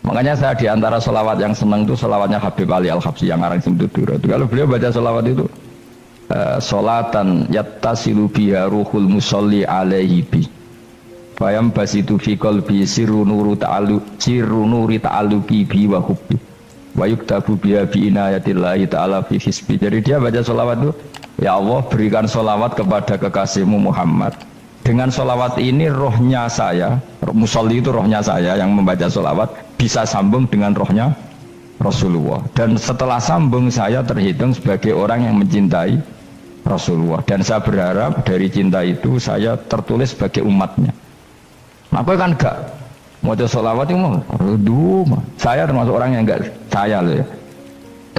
Makanya saya di antara sholawat yang senang itu sholawatnya Habib Ali Al-Habsyi yang arang Simtudur. Kalau beliau baca sholawat itu sholatan yattasilu biha ruhul musolli alaihi bi fayam basitu fi qalbi sirru nuri ta'alluqi bi wa hubbi wa yuktabu biha bi inayatillahi ta'ala fi hisbi. Jadi dia baca sholawat itu, ya Allah berikan sholawat kepada kekasihmu Muhammad. Dengan sholawat ini rohnya saya, musolli itu rohnya saya yang membaca sholawat bisa sambung dengan rohnya Rasulullah. Dan setelah sambung saya terhitung sebagai orang yang mencintai Rasulullah. Dan saya berharap dari cinta itu saya tertulis sebagai umatnya. Nah, aku kan enggak mau sholawat itu mau, saya termasuk orang yang enggak saya loh ya.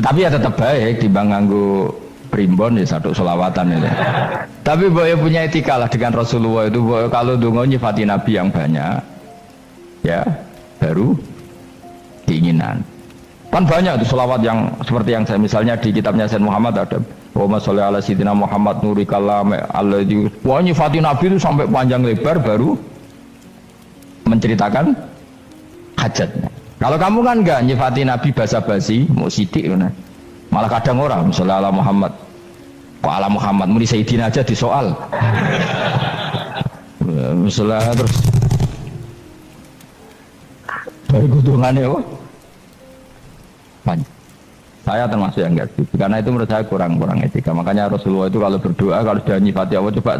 Tapi ya tetap baik dibanding nganggo primbon ya satu sholawatan itu. Tapi boleh punya etika lah dengan Rasulullah itu. Boyo kalau dungo nyifati Nabi yang banyak, ya baru keinginan. Kan banyak itu sholawat yang seperti yang saya misalnya di kitabnya Sayyid Muhammad ada. Allahumma sholli ala sayyidina Muhammad nuri kalam alladzi. Wah nyifati Nabi itu sampai panjang lebar baru menceritakan hajatnya. Kalau kamu kan enggak nyifati Nabi basa-basi, mau sidik mana. Malah kadang orang misalnya ala Muhammad, kok ala Muhammad muni Sayyidina aja disoal. Misalnya terus dari kutungannya apa? Banyak. Saya termasuk yang enggak setuju karena itu menurut saya kurang etika. Makanya Rasulullah itu kalau berdoa kalau sudah nyifati Allah, coba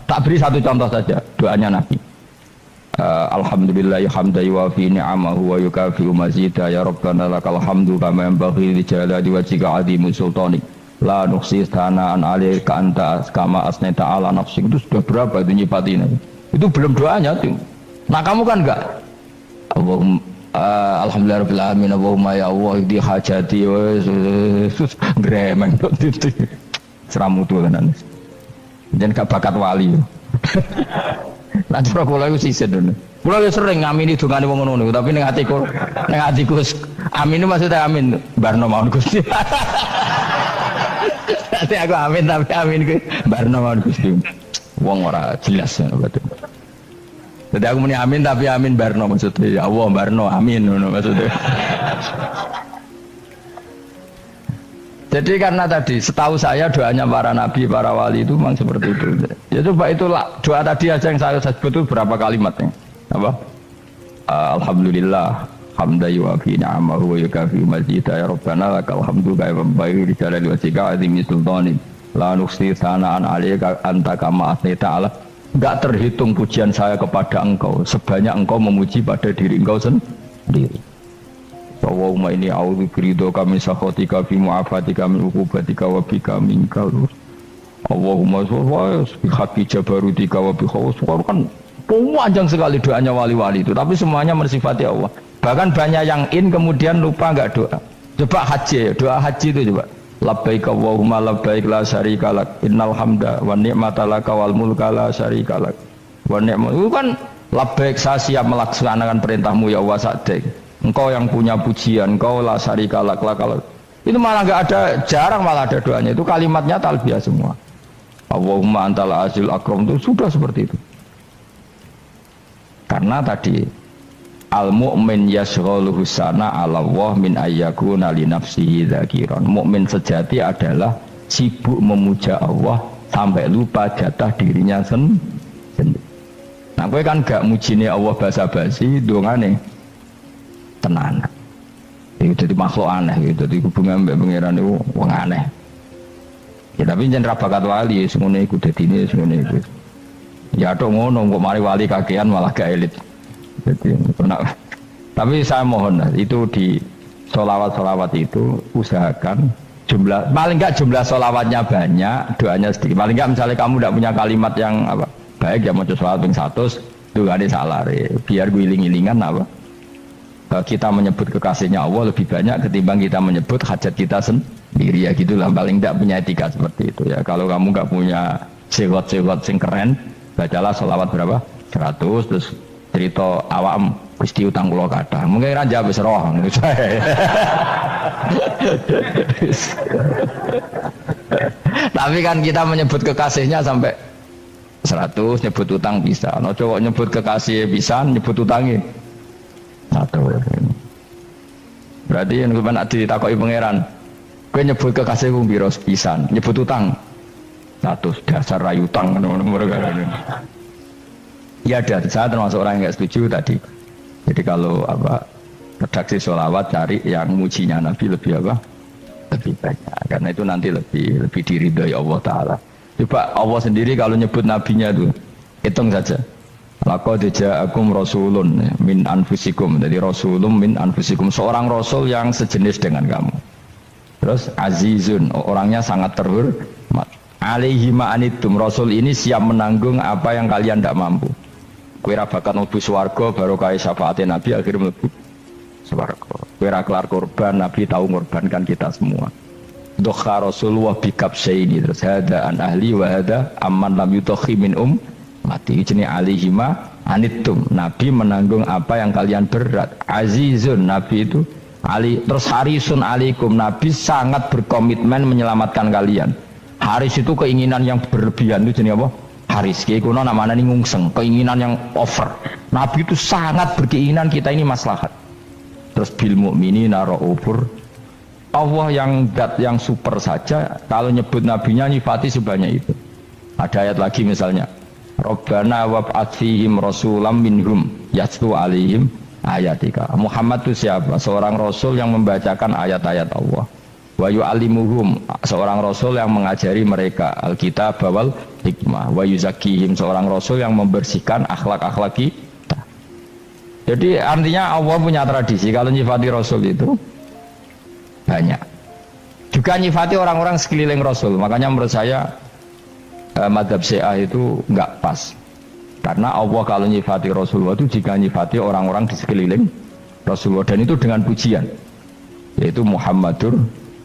tak beri satu contoh saja doanya Nabi. Alhamdulillah hamdan yuwafi ni'amahu wa yukafi'u mazidah ya Rabbana lakal hamdu kama yanbaghi li jalali wajhika 'azimi sultanik la nuhsi thana'an 'alaika anta kama asnaita 'ala nafsik. Itu sudah berapa itu nyifatin itu belum doanya tuh. Nah kamu kan enggak Allahumma alhamdulillah rabbil alamin Allahumma ya Allah di hajati gremeng itu seramu tuh kan jangan gak bakat wali. Nah, cara kula iku sisih dene. Kula yo sering ngamini dongane wong ngono, tapi ning atiku amin maksudnya amin barno mawon Gusti. Nanti aku amin tapi amin ku barno mawon Gusti. Wong ora jelas betul. Jadi aku muni amin tapi amin barno maksudnya ya Allah barno amin ngono maksudnya. Jadi karena tadi setahu saya doanya para nabi, para wali itu memang seperti itu. Ya coba itulah doa tadi aja yang saya sebut itu berapa kalimatnya? Apa? Alhamdulillah hamdan yuwafi ni'amahu wa yukafi mazidah ya Rabbana lakal hamdu kama yanbaghi li jalali wajhika 'azimi sultanik la nuhsi thana'an 'alaika anta kama asnaita 'ala. Enggak terhitung pujian saya kepada engkau sebanyak engkau memuji pada diri engkau sendiri. Allahumma inni a'udzu biridhoka min sakhatika fi mu'afatika min uqubatika wa bika minkal. Allahumma sholli bi haqqi jabarutika wa bi khawfika. Kan panjang sekali doanya wali-wali itu, tapi semuanya mensifati Allah. Bahkan banyak yang kemudian lupa enggak doa. Coba haji, doa haji itu coba. Labbaik Allahumma labbaik la syarika lak innal hamda wa ni'mata laka wal mulka la syarika lak. Wa ni'mat itu kan labbaik saya siap melaksanakan perintahmu ya Allah sa'dik. Engkau yang punya pujian, engkau la syarika lak. Itu malah enggak ada, jarang malah ada doanya. Itu kalimatnya talbiyah semua. Allahumma antal azil akram itu sudah seperti itu. Karena tadi al-mu'min yashghaluhu sana 'ala Allah min ayyakuna li nafsihi dzakiran. Mukmin sejati adalah sibuk memuja Allah sampai lupa jatah dirinya sendiri. Nah, kowe kan gak mujine Allah basa-basi, dongane tenan. Itu jadi makhluk aneh gitu. Jadi hubungan mbek pangeran itu wong aneh. Ya tapi jangan rabakat wali semuanya ikut dadine semuanya ikut. Ya tok ngono kok mari wali kakean malah gak elit. Jadi tapi saya mohon itu di sholawat itu usahakan jumlah paling enggak jumlah sholawatnya banyak, doanya sedikit. Paling enggak misalnya kamu tidak punya kalimat yang apa baik ya mau sholawat ping 100 dongane salah biar guling-gilingan apa kita menyebut kekasihnya Allah lebih banyak ketimbang kita menyebut hajat kita sendiri ya gitulah. Paling tidak punya etika seperti itu ya. Kalau kamu nggak punya sewot-sewot sing keren, bacalah sholawat berapa 100 terus cerita awam Gusti utang kula kathah mungkin raja wis roh tapi kan kita menyebut kekasihnya sampai 100 nyebut utang bisa no cowok nyebut kekasih bisa nyebut utangnya satu Berarti yang nak ditakoki pangeran, kowe nyebut kekasihku piro pisan, nyebut utang 100 dasar rayu utang ngono-ngono. Ya ada, saya termasuk orang yang nggak setuju tadi. Jadi kalau redaksi sholawat cari yang mujinya Nabi lebih lebih banyak, karena itu nanti lebih diridhoi Allah Taala. Coba Allah sendiri kalau nyebut nabinya itu hitung saja. Laqad ja'akum rasulun min anfusikum. Jadi rasulun min anfusikum, seorang rasul yang sejenis dengan kamu. Terus azizun, orangnya sangat terhormat. Alaihi ma'anitum, rasul ini siap menanggung apa yang kalian tidak mampu. Kowe ra bakat mlebu swarga barokah syafaate Nabi akhirnya mlebu swarga. Kowe ra kelar korban, Nabi tahu mengorbankan kita semua. Dokha Rasulullah bikab ini terus hada an ahli wa hada amman lam yutokhi min mati jenis alihima anitum. Nabi menanggung apa yang kalian berat. Azizun, Nabi itu ali, terus harisun alaikum, Nabi sangat berkomitmen menyelamatkan kalian. Haris itu keinginan yang berlebihan, itu jenis apa? Haris, kayak kuno namanya ini ngungseng, keinginan yang over. Nabi itu sangat berkeinginan kita ini maslahat. Terus bil mu'minina ra'ufur, Allah yang super saja kalau nyebut nabinya nyifati sebanyak itu. Ada ayat lagi misalnya, Rabbana wab'ats fihim rasulam minhum yatlu alaihim ayatika. Muhammad itu siapa? Seorang rasul yang membacakan ayat-ayat Allah. Wa yu'allimuhum, seorang rasul yang mengajari mereka alkitab wal hikmah. Wa yuzakkihim, seorang rasul yang membersihkan akhlak-akhlak kita. Jadi artinya Allah punya tradisi kalau nyifati rasul itu banyak. Juga nyifati orang-orang sekeliling rasul. Makanya menurut saya madhab Syiah itu enggak pas. Karena Allah kalau nyifati Rasulullah itu jika nyifati orang-orang di sekeliling Rasulullah, dan itu dengan pujian, yaitu Muhammadur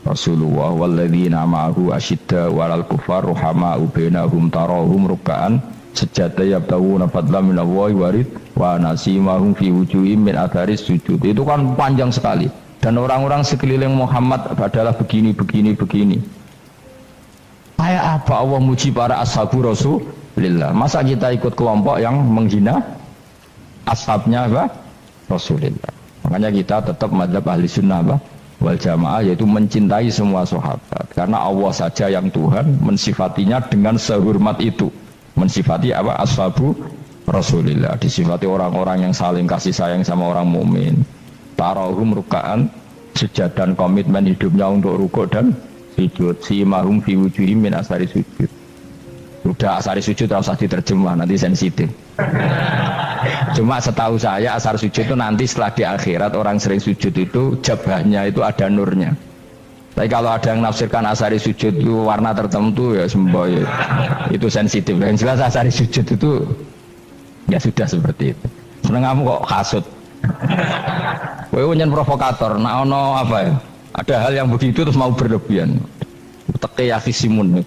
Rasulullah walladzina ma'ahu asyidda walal kufar ruhama'u bainahum tarahum ruk'an sajada yabtawuna fadlan minallahi warid wa nasimahum fi wujuhim min atharis sujud. Itu kan panjang sekali, dan orang-orang sekeliling Muhammad adalah begini. Kayak apa Allah muji para ashabu Rasulillah? Masa kita ikut kelompok yang menghina ashabnya Rasulillah? Makanya kita tetap madzhab ahli sunnah wal jamaah, yaitu mencintai semua sahabat, karena Allah saja yang Tuhan mensifatinya dengan sehormat itu. Mensifati ashabu Rasulillah, disifati orang-orang yang saling kasih sayang sama orang mukmin. Tarahum ruk'an, sujud dan komitmen hidupnya untuk rukuk dan sujud. Simahum fi wujuhim min asari sujud. Sudah asari sujud harus diterjemah, nanti sensitif. Cuma setahu saya asar sujud itu nanti setelah di akhirat orang sering sujud itu jabahnya itu ada nurnya. Tapi kalau ada yang nafsirkan asari sujud itu warna tertentu ya semboy, itu sensitif. Yang jelas asari sujud itu ya sudah seperti itu. Seneng kamu kok kasut. Kowe nyen provokator, nak ono apa ya? Ada hal yang begitu terus mau berlebihan. Teke ya kisimun.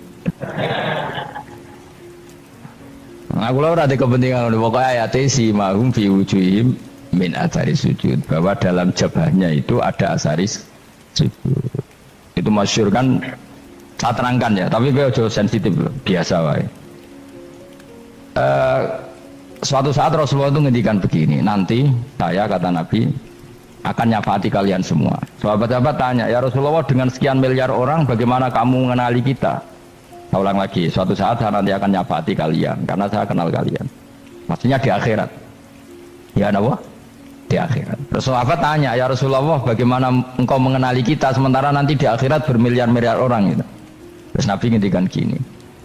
Aku ora ada kepentingan, pokoknya ayat si mahum fi wujuhim min athari sujud, bahwa dalam jabahnya itu ada asaris sujud. Itu masyhur kan, saya terangkan ya, tapi gue jauh sensitif biasa wae. Suatu saat Rasulullah itu ngendikan begini, nanti saya kata Nabi akan nyafati kalian semua. Sahabat-sahabat tanya, ya Rasulullah dengan sekian miliar orang bagaimana kamu mengenali kita? Saya ulang lagi, suatu saat saya nanti akan nyafati kalian karena saya kenal kalian. Maksudnya di akhirat. Ya Allah, di akhirat. Terus sahabat tanya, ya Rasulullah bagaimana engkau mengenali kita sementara nanti di akhirat bermiliar-miliar orang gitu. Terus Nabi ngendikan gini,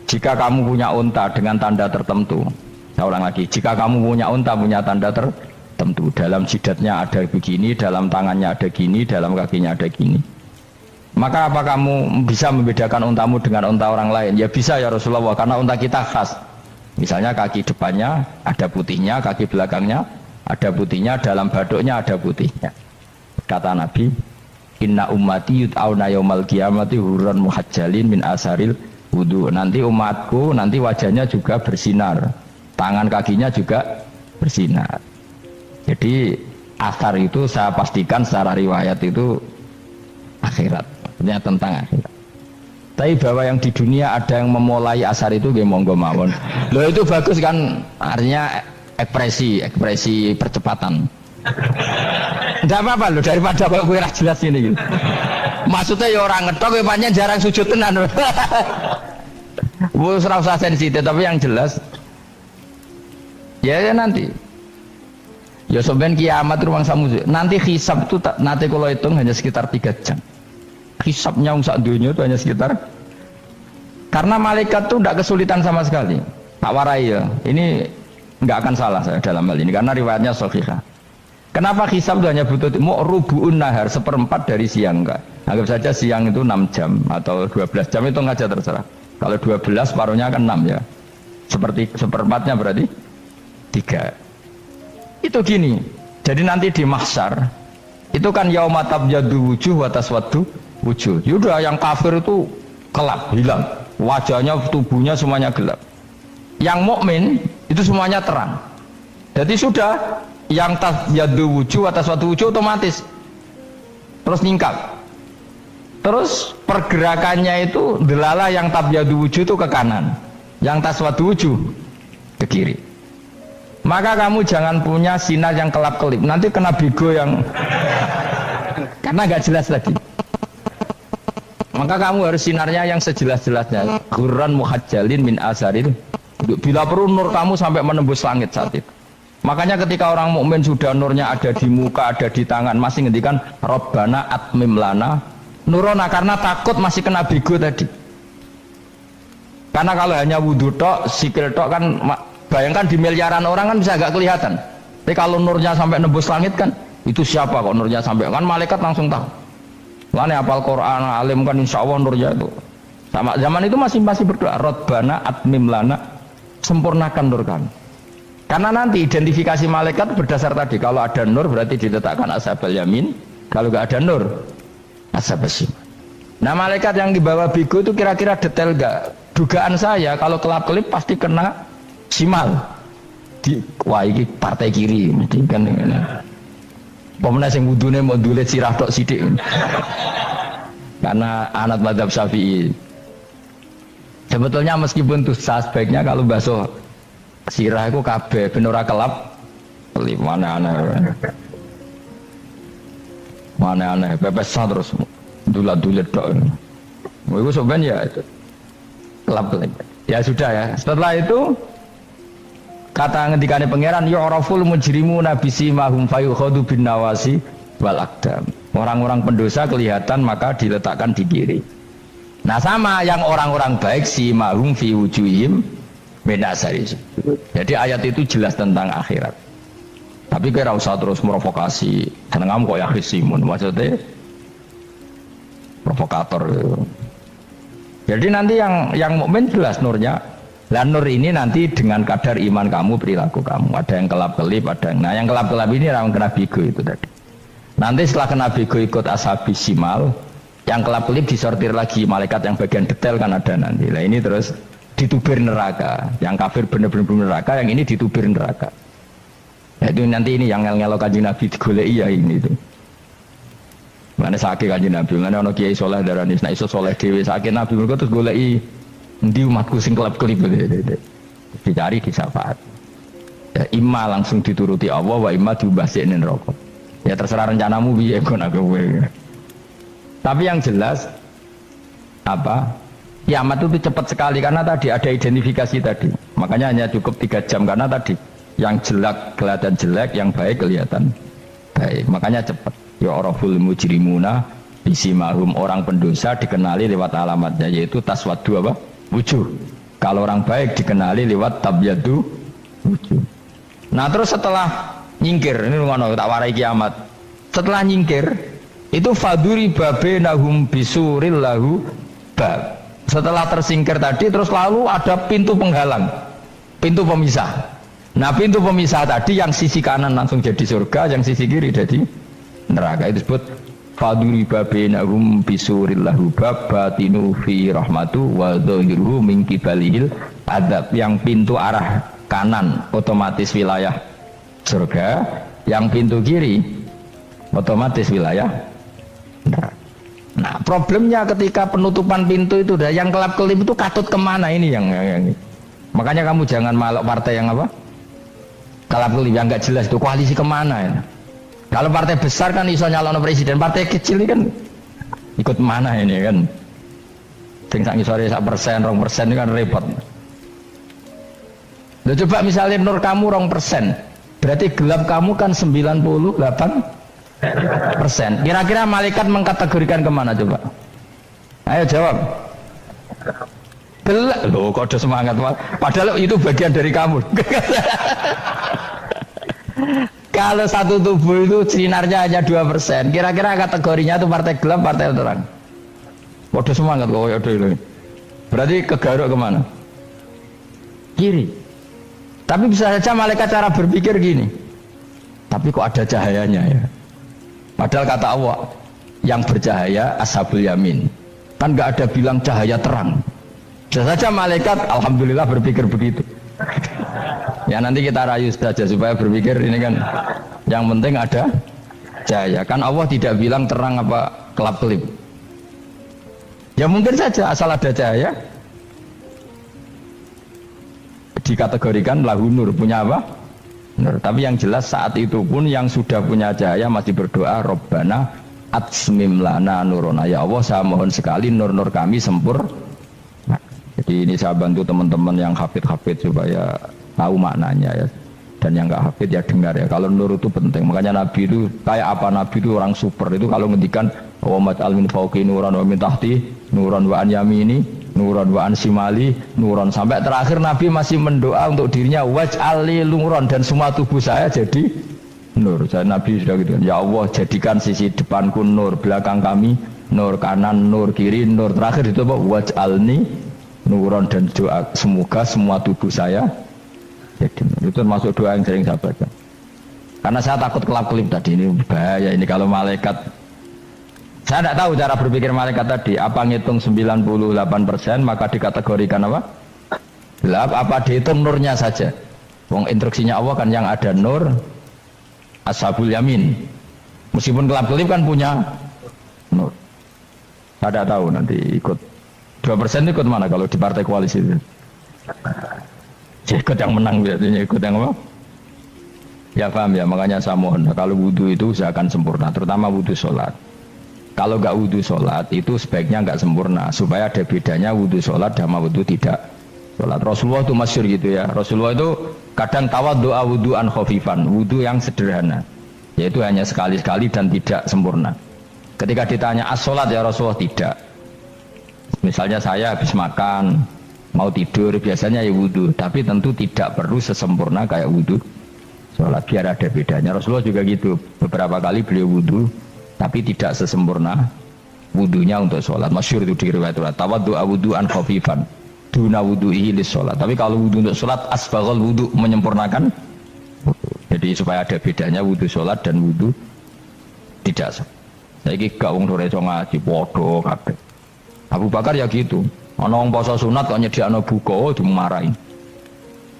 jika kamu punya unta dengan tanda tertentu, saya ulang lagi, jika kamu punya unta punya tanda tertentu, dalam jidatnya ada begini, dalam tangannya ada gini, dalam kakinya ada gini, maka apa kamu bisa membedakan untamu dengan unta orang lain? Ya bisa ya Rasulullah, karena unta kita khas. Misalnya kaki depannya ada putihnya, kaki belakangnya ada putihnya, dalam baduknya ada putihnya. Kata Nabi, inna ummati yut'auna yaumal qiyamati hurran muhajjalin min asaril wudu. Nanti umatku nanti wajahnya juga bersinar, tangan kakinya juga bersinar. Jadi asar itu saya pastikan secara riwayat itu akhirat, artinya tentang akhirat. Tapi bahwa yang di dunia ada yang memulai asar itu nggih monggo mawon. Loh itu bagus kan, artinya ekspresi percepatan. Ndak apa-apa loh daripada kok kowe ora jelas ini gitu. Maksudnya ya orang ngetok kowe pancen jarang sujud tenan. Wes ora usah sensitif tapi yang jelas ya nanti. Ya sampean kiamat ruang samu. Nanti hisab itu nanti kalau hitung hanya sekitar 3 jam. Hisabnya sak dunia itu hanya sekitar karena malaikat itu tidak kesulitan sama sekali. Tak warai ya. Ini nggak akan salah saya dalam hal ini karena riwayatnya sahihah. Kenapa hisab itu hanya butuh mau rubu'un nahar 1/4 dari siang enggak? Anggap saja siang itu 6 jam atau 12 jam itu aja terserah. Kalau 12 paruhnya kan 6 ya. Seperti 1/4-nya berarti 3. Itu gini. Jadi nanti di mahsyar itu kan yauma tabyaddu wujuh wa taswaddu wujuh. Yaudah yang kafir itu kelap, hilang. Wajahnya, tubuhnya semuanya gelap. Yang mukmin itu semuanya terang. Jadi sudah yang tabyaddu wujuh wa taswaddu wujuh otomatis terus nyingkap. Terus pergerakannya itu delala yang tabyaddu wujuh itu ke kanan, yang taswaddu wujuh ke kiri. Maka kamu jangan punya sinar yang kelap-kelip. Nanti kena bego yang karena nggak jelas lagi. Maka kamu harus sinarnya yang sejelas-jelasnya. Ghurran muhajjalin min asarin. Bila perlu nur kamu sampai menembus langit saat itu. Makanya ketika orang mukmin sudah nurnya ada di muka, ada di tangan, masih ngendikan Rabbana atmim lana nurona karena takut masih kena bego tadi. Karena kalau hanya wudhu tok, sikil tok kan bayangkan di miliaran orang kan bisa agak kelihatan. Tapi kalau nurnya sampai nembus langit kan itu siapa kok nurnya sampai kan malaikat langsung tahu. Makanya hafal Quran, alim kan insya Allah nurnya itu. Sama zaman itu masih berdoa Rabbana atmim lana sempurnakan nur kami. Karena nanti identifikasi malaikat berdasar tadi kalau ada nur berarti diletakkan ashabal yamin, kalau nggak ada nur ashabal shimal. Nah malaikat yang dibawa bigo itu kira-kira detail nggak? Dugaan saya kalau kelap-kelip pasti kena simal wah ini partai kiri kan pemenang yang wudhunya mau dulet sirah tok sidik karena anak mazhab Syafi'i sebetulnya meskipun tuh sebaiknya kalau basuh sirah itu kabeh ben ora kelap mana aneh pepesan terus dulat-dulet tok itu sebenarnya ya itu kelap-kelip ya sudah ya setelah itu kata ngendikane pangeran yu'raful mujrimuna bisimahum fayukhadu bin nawasi wal aqdam. Orang-orang pendosa kelihatan maka diletakkan di kiri. Nah sama yang orang-orang baik simahum fi wujuhim min asari. Jadi ayat itu jelas tentang akhirat. Tapi kira usah terus provokasi. Seneng kok ya khisimun maksudnya provokator. Jadi nanti yang mukmin jelas nurnya. Lah nur ini nanti dengan kadar iman kamu, perilaku kamu. Ada yang kelap-kelip, ada yang... Nah yang kelap-kelip ini orang kena bigo itu tadi. Nanti setelah kena bigo ikut ashabis simal, yang kelap-kelip disortir lagi, malaikat yang bagian detail kan ada nanti. Nah ini terus ditubir neraka. Yang kafir benar-benar neraka, yang ini ditubir neraka. Nah, itu nanti ini yang ngel-ngelok kanjeng Nabi digoleki ya ini itu. Mana sakit kanjeng Nabi, mana ono kiai soleh darani, nek iso soleh dhewe sakit Nabi mergo terus goleki di umatku sing kelap-kelip dicari di syafaat ya imma langsung dituruti Allah wa imma diubahsinin rokok ya terserah rencanamu piye kon aku tapi yang jelas apa kiamat itu cepat sekali karena tadi ada identifikasi tadi makanya hanya cukup 3 jam karena tadi yang jelek kelihatan jelek yang baik kelihatan baik makanya cepat ya oraful mujrimuna bisimahum orang pendosa dikenali lewat alamatnya yaitu taswaddu apa wujuh. Kalau orang baik dikenali lewat tabyaddu wujuh. Nah terus setelah nyingkir, ini ngono tak warai kiamat. Setelah nyingkir, itu faduri babenahum bisuril lahu bab. Setelah tersingkir tadi terus lalu ada pintu penghalang, pintu pemisah. Nah pintu pemisah tadi yang sisi kanan langsung jadi surga, yang sisi kiri jadi neraka. Itu disebut faduri babenahum bisuril lahu bab batinu fi rahmatu wa dhahiruhu min kibalihil adab. Yang pintu arah kanan otomatis wilayah surga, yang pintu kiri otomatis wilayah neraka. Nah problemnya ketika penutupan pintu itu dah yang kelap-kelip itu katut kemana ini yang makanya kamu jangan malok partai yang apa kelap-kelip yang nggak jelas itu koalisi kemana ya. Kalau partai besar kan iso nyalon presiden, partai kecil ini kan ikut mana ini kan? Sing sak ngisore 1%, 2% ini kan repot. Loh, coba misalnya nur kamu 2%, berarti gelap kamu kan 98%. Kira-kira malaikat mengkategorikan kemana coba? Ayo jawab. Gelap. Loh, kode semangat. Padahal itu bagian dari kamu. Kalau satu tubuh itu sinarnya hanya 2%, kira-kira kategorinya itu partai gelap, partai terang. Kode semangat kok ya dulu. Berarti kegaruk kemana? Kiri. Tapi bisa saja malaikat cara berpikir gini. Tapi kok ada cahayanya ya? Padahal kata Allah, yang bercahaya ashabul yamin. Kan nggak ada bilang cahaya terang. Bisa saja malaikat, alhamdulillah berpikir begitu. Ya nanti kita rayu saja supaya berpikir ini kan yang penting ada cahaya. Kan Allah tidak bilang terang apa kelap-kelip. Ya mungkin saja asal ada cahaya dikategorikan lahu nur, punya apa? Nur. Tapi yang jelas saat itu pun yang sudah punya cahaya masih berdoa Rabbana atsmim lana nurona, ya Allah saya mohon sekali nur-nur kami sempurna. Jadi ini saya bantu teman-teman yang hafid-hafid supaya tahu maknanya ya. Dan yang nggak hafid ya dengar ya. Kalau nur itu penting. Makanya Nabi itu kayak apa? Nabi itu orang super. Itu kalau ngendikan wa mat'al min fauqi nuran wa min tahti nuran wa an yamini nuran wa an simali nuran, sampai terakhir Nabi masih mendoa untuk dirinya waj'alli nuran, dan semua tubuh saya jadi nur. Saya Nabi sudah gitu. Ya Allah jadikan sisi depanku nur, belakang kami nur, kanan nur, kiri nur, terakhir itu apa? Waj'alni nuron, dan doa semoga semua tubuh saya jadi nur. Itu termasuk doa yang sering saya baca. Karena saya takut kelap-kelip tadi, ini bahaya ini kalau malaikat. Saya tidak tahu cara berpikir malaikat tadi. Apa ngitung 98% maka dikategorikan apa? Gelap. Apa dihitung nurnya saja? Wong instruksinya Allah kan yang ada nur ashabul yamin. Meskipun kelap-kelip kan punya nur. Saya tidak tahu nanti ikut 2% ikut mana kalau di partai koalisi itu? Ikut yang menang biasanya, ikut yang apa? Ya paham ya, makanya saya mohon kalau wudhu itu usahakan sempurna, terutama wudhu sholat. Kalau nggak wudhu sholat itu sebaiknya nggak sempurna, supaya ada bedanya wudhu sholat sama wudhu tidak sholat. Rasulullah itu masyhur gitu ya. Rasulullah itu kadang tawaddu'a wudhu'an khafifan, wudhu yang sederhana, yaitu hanya sekali-sekali dan tidak sempurna. Ketika ditanya as-sholat ya Rasulullah, tidak. Misalnya saya habis makan mau tidur biasanya ya wudhu, tapi tentu tidak perlu sesempurna kayak wudhu sholat, biar ada bedanya. Rasulullah juga gitu, beberapa kali beliau wudhu tapi tidak sesempurna wudhunya untuk sholat. Masyhur itu di riwayat tawaddu'a wudhu'an khafifan duna wudhu'ihi lis sholat. Tapi kalau wudhu untuk sholat asbaghal wudhu, menyempurnakan wudhu. Jadi supaya ada bedanya wudhu sholat dan wudhu tidak sholat. Saiki gak wong sore iso ngaji padha kabeh. Abu Bakar ya gitu. Ana wong poso sunat kok nyediakno buka dimarahi.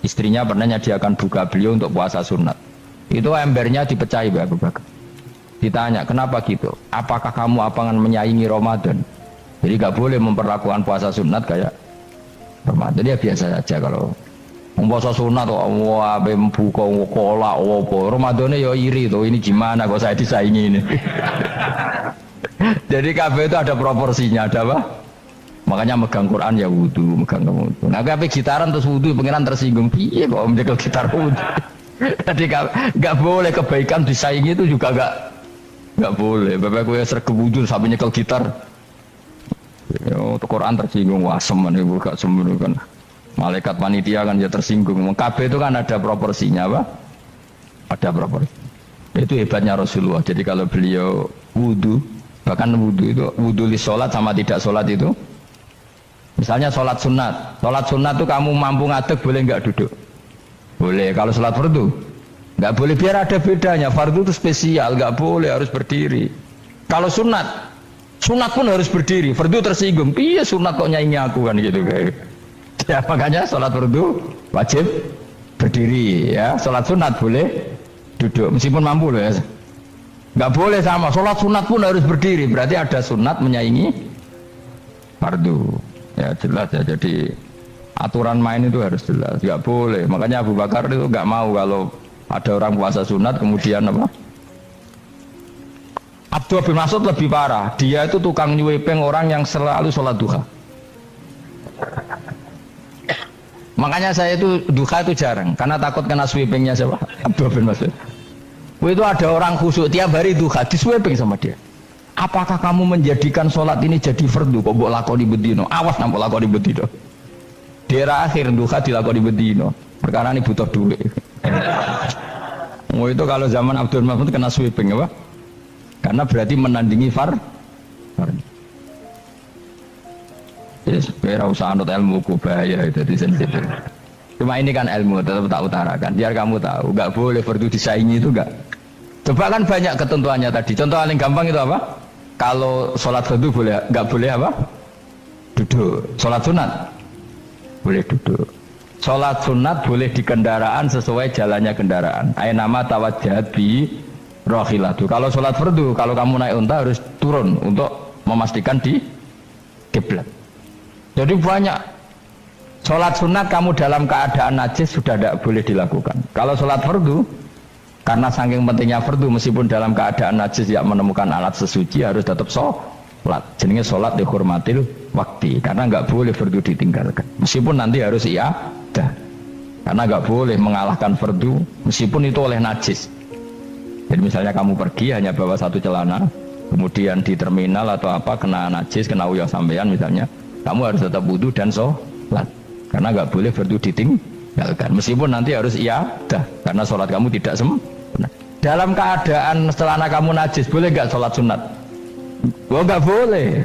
Istrinya pernah nyediakan buka beliau untuk puasa sunat. Itu embernya dipecahi Abu Bakar. Ditanya, kenapa gitu? Apakah kamu akan menyaingi Ramadan? Jadi gak boleh memperlakukan puasa sunat kayak Ramadan. Ya biasa saja kalau puasa sunat kok wah buka kolak apa. Ramadannya ya iri tuh, ini gimana kok saya disaingi ini. Jadi kabeh itu ada proporsinya, ada apa? Makanya megang Quran ya wudu, megang wudu. Nah kabeh gitaran terus wudu, pengiran tersinggung. Piye kok menjegal gitar wudu? Jadi gak boleh kebaikan disaingi, itu juga gak boleh. Bapak gue sergap wudu sampai nyekel gitar. Quran tersinggung, wah semen ibu gak semen kan. Malaikat panitia kan ya tersinggung. Kabeh itu kan ada proporsinya, apa? Ada proporsi. Itu hebatnya Rasulullah. Jadi kalau beliau wudu, bahkan wudu itu wudu li sholat sama tidak sholat itu. Misalnya sholat sunat itu kamu mampu ngadeg boleh nggak duduk? Boleh. Kalau sholat fardu nggak boleh, biar ada bedanya. Fardu itu spesial, nggak boleh, harus berdiri. Kalau sunat pun harus berdiri. Fardu tersinggung, iya sunat kok nyaingi aku kan gitu kayak. Ya makanya sholat fardu wajib berdiri ya. Sholat sunat boleh duduk meskipun mampu loh ya. Nggak boleh sama. Sholat sunat pun harus berdiri. Berarti ada sunat menyaingi fardu. Ya jelas ya, jadi aturan main itu harus jelas, nggak boleh. Makanya Abu Bakar itu nggak mau kalau ada orang puasa sunat kemudian apa Abdullah bin Mas'ud lebih parah. Dia itu tukang nyuwepeng orang yang selalu sholat duha. Makanya saya itu duha itu jarang, karena takut kena sweepingnya siapa? Abdullah bin Mas'ud. Itu ada orang khusyuk tiap hari duha, di sweeping sama dia. Apakah kamu menjadikan sholat ini jadi fardu? Kok mbok lakoni bedino? Awas nampak lakoni bedino. Daerah akhir duha dilakoni bedino. Perkara ini butuh duit. Itu kalau zaman Abdul Mas'ud kena sweeping apa? Karena berarti menandingi far. Yes, kira usah anut ilmu ku bahaya itu di sensitif. Cuma ini kan ilmu tetap tak utarakan. Biar kamu tahu, nggak boleh fardu disaingi itu nggak. Coba kan banyak ketentuannya tadi. Contoh paling gampang itu apa? Kalau sholat fardu boleh, nggak boleh apa? Duduk. Sholat sunat boleh duduk. Sholat sunat boleh di kendaraan sesuai jalannya kendaraan. Nama tawajjahat bi rohilatu. Kalau sholat fardu, kalau kamu naik unta harus turun untuk memastikan di kiblat. Jadi banyak sholat sunat kamu dalam keadaan najis sudah tidak boleh dilakukan. Kalau sholat fardu, karena saking pentingnya fardu, meskipun dalam keadaan najis tidak menemukan alat sesuci harus tetap sholat. Jenenge sholat dihormatil waktu, karena nggak boleh fardu ditinggalkan. Meskipun nanti harus iadah, karena nggak boleh mengalahkan fardu meskipun itu oleh najis. Jadi misalnya kamu pergi hanya bawa satu celana, kemudian di terminal atau apa kena najis, kena uyah sampean misalnya. Kamu harus tetap wudu dan sholat, karena nggak boleh fardu ditinggalkan meskipun nanti harus iadah, karena sholat kamu tidak sempurna. Dalam keadaan celana kamu najis boleh nggak sholat sunat? Oh nggak boleh,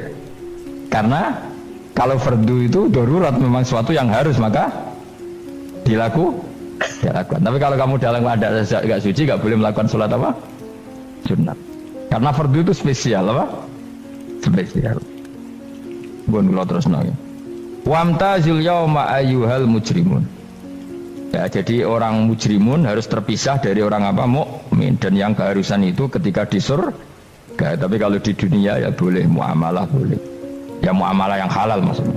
karena kalau fardu itu darurat, memang sesuatu yang harus maka dilakukan. Tapi kalau kamu dalam keadaan nggak suci nggak boleh melakukan sholat apa? Sunat, karena fardu itu spesial apa? Spesial. Bukan kalau terus nanya. Wamtazil yauma ayyuhal mujrimun. Ya, jadi orang mujrimun harus terpisah dari orang apa? Mukmin. Dan yang keharusan itu ketika di surga. Tapi kalau di dunia ya boleh muamalah boleh. Ya muamalah yang halal maksudnya.